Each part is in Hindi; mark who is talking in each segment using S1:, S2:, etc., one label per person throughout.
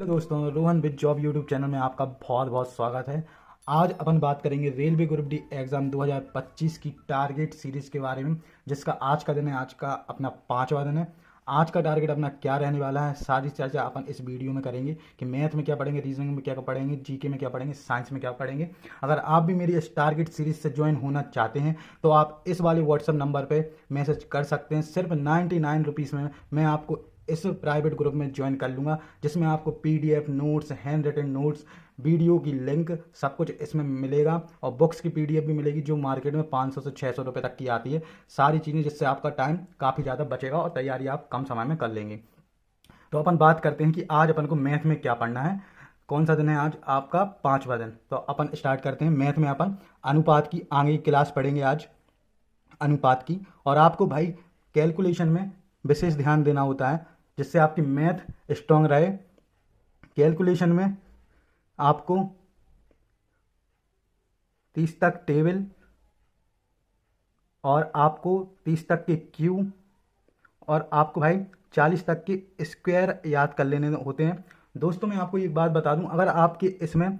S1: हेलो दोस्तों, Rohan with job YouTube channel में आपका बहुत बहुत स्वागत है। आज अपन बात करेंगे रेलवे ग्रुप डी एग्ज़ाम 2025 की टारगेट सीरीज़ के बारे में, जिसका आज का दिन है। आज का अपना 5वां दिन है। आज का टारगेट अपना क्या रहने वाला है, सारी चर्चा अपन इस वीडियो में करेंगे कि मैथ में क्या पढ़ेंगे, रीजनिंग में क्या पढ़ेंगे, जीके में क्या पढ़ेंगे, साइंस में क्या पढ़ेंगे। अगर आप भी मेरी इस टारगेट सीरीज से ज्वाइन होना चाहते हैं तो आप इस वाले व्हाट्सअप नंबर पर मैसेज कर सकते हैं। सिर्फ 99 रुपीज़ में मैं आपको इस प्राइवेट ग्रुप में ज्वाइन कर लूँगा, जिसमें आपको पीडीएफ नोट्स, हैंड रिटन नोट्स, वीडियो की लिंक, सब कुछ इसमें मिलेगा। और बुक्स की पीडीएफ भी मिलेगी जो मार्केट में 500 से 600 रुपये तक की आती है। सारी चीज़ें, जिससे आपका टाइम काफ़ी ज़्यादा बचेगा और तैयारी आप कम समय में कर लेंगे। तो अपन बात करते हैं कि आज अपन को मैथ में क्या पढ़ना है। कौन सा दिन है आज? आपका 5वां दिन। तो अपन स्टार्ट करते हैं। मैथ में अपन अनुपात की आगे क्लास पढ़ेंगे आज, अनुपात की। और आपको भाई कैलकुलेशन में विशेष ध्यान देना होता है, जिससे आपकी मैथ स्ट्रांग रहे। कैलकुलेशन में आपको 30 तक टेबल और आपको 30 तक के क्यू और आपको भाई 40 तक के स्क्वायर याद कर लेने होते हैं। दोस्तों, मैं आपको एक बात बता दूं, अगर आपके इसमें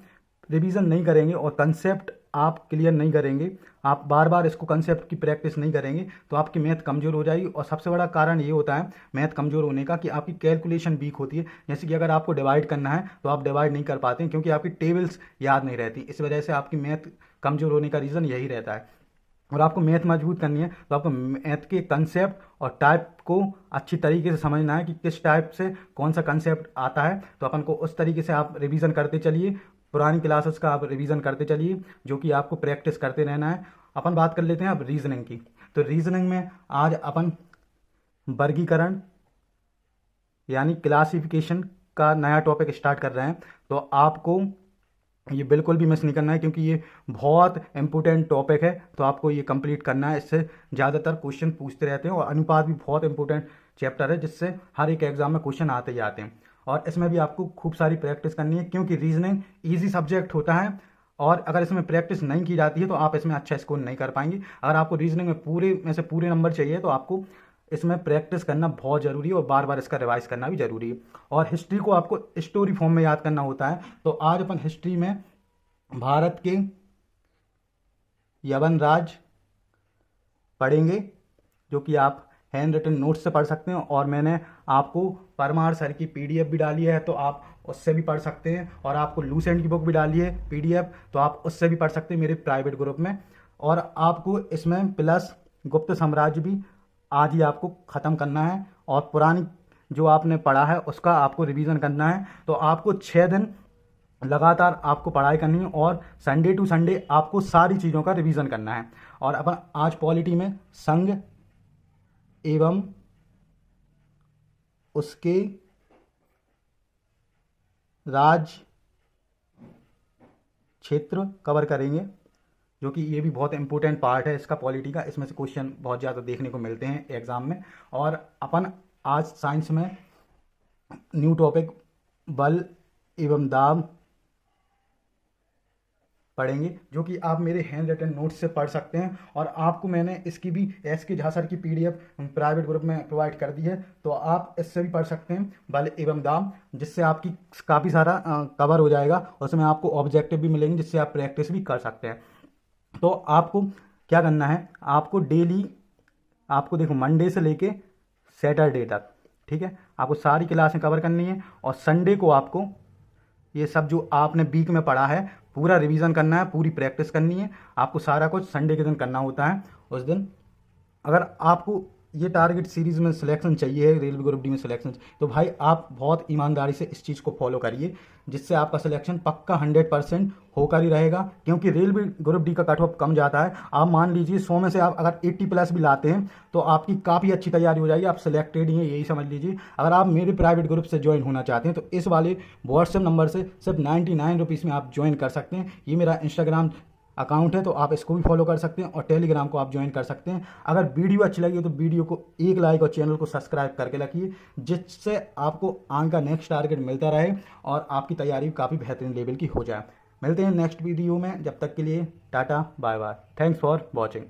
S1: रिवीजन नहीं करेंगे और कंसेप्ट आप क्लियर नहीं करेंगे, आप बार बार इसको कंसेप्ट की प्रैक्टिस नहीं करेंगे, तो आपकी मैथ कमज़ोर हो जाएगी। और सबसे बड़ा कारण ये होता है मैथ कमज़ोर होने का कि आपकी कैलकुलेशन वीक होती है। जैसे कि अगर आपको डिवाइड करना है तो आप डिवाइड नहीं कर पाते हैं, क्योंकि आपकी टेबल्स याद नहीं रहती। इस वजह से आपकी मैथ कमज़ोर होने का रीज़न यही रहता है। और आपको मैथ मजबूत करनी है तो आपको मैथ के कंसेप्ट और टाइप को अच्छी तरीके से समझना है कि किस टाइप से कौन सा कंसेप्ट आता है। तो अपन को उस तरीके से आप रिवीजन करते चलिए, पुरानी क्लासेस का आप रिवीजन करते चलिए, जो कि आपको प्रैक्टिस करते रहना है। अपन बात कर लेते हैं अब रीजनिंग की। तो रीजनिंग में आज अपन वर्गीकरण यानी क्लासिफिकेशन का नया टॉपिक स्टार्ट कर रहे हैं। तो आपको ये बिल्कुल भी मिस नहीं करना है, क्योंकि ये बहुत इंपॉर्टेंट टॉपिक है। तो आपको ये कंप्लीट करना है। इससे ज़्यादातर क्वेश्चन पूछते रहते हैं। और अनुपात भी बहुत इंपॉर्टेंट चैप्टर है, जिससे हर एक एग्जाम में क्वेश्चन आते ही आते हैं। और इसमें भी आपको खूब सारी प्रैक्टिस करनी है, क्योंकि रीजनिंग ईजी सब्जेक्ट होता है। और अगर इसमें प्रैक्टिस नहीं की जाती है तो आप इसमें अच्छा स्कोर नहीं कर पाएंगे। अगर आपको रीजनिंग में पूरे में से पूरे नंबर चाहिए तो आपको इसमें प्रैक्टिस करना बहुत ज़रूरी है और बार बार इसका रिवाइज करना भी ज़रूरी है। और हिस्ट्री को आपको स्टोरी फॉर्म में याद करना होता है। तो आज अपन हिस्ट्री में भारत के यवन राज पढ़ेंगे, जो कि आप हैंड रिटन नोट्स से पढ़ सकते हैं। और मैंने आपको परमार सर की पीडीएफ भी डाली है, तो आप उससे भी पढ़ सकते हैं। और आपको लूसेंट की बुक भी डाली है पीडीएफ, तो आप उससे भी पढ़ सकते हैं मेरे प्राइवेट ग्रुप में। और आपको इसमें प्लस गुप्त साम्राज्य भी आज ही आपको ख़त्म करना है। और पुरानी जो आपने पढ़ा है उसका आपको रिवीजन करना है। तो आपको 6 दिन लगातार आपको पढ़ाई करनी है और संडे टू संडे आपको सारी चीज़ों का रिवीजन करना है। और अपन आज पॉलिटी में संघ एवं उसके राज क्षेत्र कवर करेंगे, जो कि ये भी बहुत इंपॉर्टेंट पार्ट है इसका, पॉलिटी का। इसमें से क्वेश्चन बहुत ज़्यादा देखने को मिलते हैं एग्जाम में। और अपन आज साइंस में न्यू टॉपिक बल एवं दाब पढ़ेंगे, जो कि आप मेरे हैंड रिटन नोट्स से पढ़ सकते हैं। और आपको मैंने इसकी भी एस के झा सर की पीडीएफ प्राइवेट ग्रुप में प्रोवाइड कर दी है, तो आप इससे भी पढ़ सकते हैं बल एवं दाब, जिससे आपकी काफ़ी सारा कवर हो जाएगा। उसमें आपको ऑब्जेक्टिव भी मिलेंगे, जिससे आप प्रैक्टिस भी कर सकते हैं। तो आपको क्या करना है, आपको डेली, आपको देखो मंडे से लेके सैटरडे तक, ठीक है, आपको सारी क्लासें कवर करनी है। और संडे को आपको ये सब जो आपने वीक में पढ़ा है पूरा रिवीजन करना है, पूरी प्रैक्टिस करनी है। आपको सारा कुछ संडे के दिन करना होता है। उस दिन अगर आपको ये टारगेट सीरीज़ में सिलेक्शन चाहिए, रेलवे ग्रुप डी में सिलेक्शन, तो भाई आप बहुत ईमानदारी से इस चीज़ को फॉलो करिए, जिससे आपका सिलेक्शन पक्का 100% होकर ही रहेगा। क्योंकि रेलवे ग्रुप डी का कट ऑफ कम जाता है। आप मान लीजिए 100 में से आप अगर 80+ भी लाते हैं तो आपकी काफ़ी अच्छी तैयारी हो जाएगी, आप सिलेक्टेड ही हैं, यही समझ लीजिए। अगर आप मेरे प्राइवेट ग्रुप से ज्वाइन होना चाहते हैं तो इस वाले व्हाट्सएप नंबर से सिर्फ 99 रुपीज़ में आप ज्वाइन कर सकते हैं। ये मेरा इंस्टाग्राम अकाउंट है, तो आप इसको भी फॉलो कर सकते हैं। और टेलीग्राम को आप ज्वाइन कर सकते हैं। अगर वीडियो अच्छी लगी हो तो वीडियो को एक लाइक और चैनल को सब्सक्राइब करके रखिए, जिससे आपको आगे का नेक्स्ट टारगेट मिलता रहे और आपकी तैयारी काफ़ी बेहतरीन लेवल की हो जाए। मिलते हैं नेक्स्ट वीडियो में, जब तक के लिए tata bye bye. Thanks for watching.